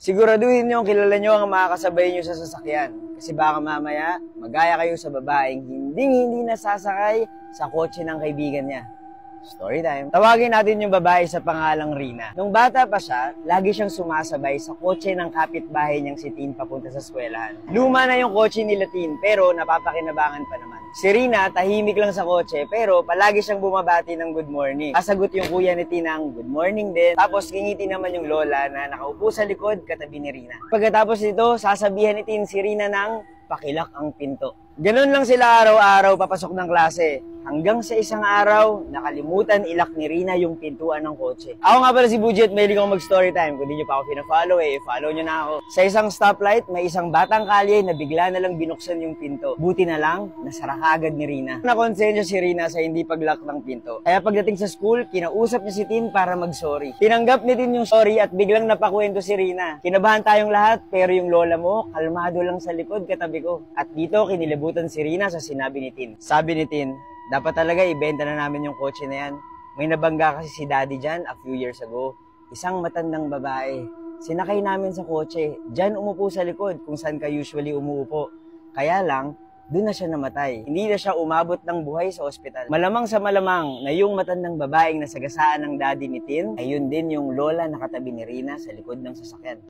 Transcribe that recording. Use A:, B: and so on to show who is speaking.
A: Siguraduhin nyo kilala nyo ang mga kasabay nyo sa sasakyan. Kasi baka mamaya, magaya kayo sa babaeng hindi nasasakay sa kotse ng kaibigan niya. Story time. Tawagin natin yung babae sa pangalang Rina. Nung bata pa siya, lagi siyang sumasabay sa kotse ng kapitbahay niyang si Tin papunta sa eskwelahan. Luma na yung kotse nila Tin, pero napapakinabangan pa naman. Si Rina, tahimik lang sa kotse, pero palagi siyang bumabati ng good morning. Kasagot yung kuya ni Tin ng good morning din. Tapos ngingiti naman yung lola na nakaupo sa likod katabi ni Rina. Pagkatapos nito, sasabihan ni Tin si Rina ng pakilak ang pinto. Ganun lang sila araw-araw papasok ng klase. Hanggang sa isang araw, nakalimutan ilak ni Rina yung pintuan ng kotse. Ako nga pala si Budget, mahilig ako mag-story time. Kung di nyo pa ako pina-follow, follow nyo na ako. Sa isang stoplight, may isang batang kalye na bigla na lang binuksan yung pinto. Buti na lang, nasara kaagad ni Rina. Nakonsensya si Rina sa hindi pag-lock ng pinto. Kaya pagdating sa school, kinausap niya si Tin para mag-sorry. Tinanggap ni Tin yung sorry at biglang napakwento si Rina. Kinabahan tayong lahat, pero yung lola mo, kalmado lang sa likod katabi ko. At dito, kinilibutan si Rina sa sinabi ni Tin. Sabi ni Tin, dapat talaga ibenta na namin yung kotse na yan. May nabangga kasi si daddy dyan a few years ago. Isang matandang babae. Sinakay namin sa kotse. Dyan umupo sa likod kung saan ka usually umuupo. Kaya lang, doon na siya namatay. Hindi na siya umabot ng buhay sa ospital. Malamang sa malamang na yung matandang babaeng nasagasaan ng daddy ni Tin, ay yun din yung lola na katabi ni Rina sa likod ng sasakyan.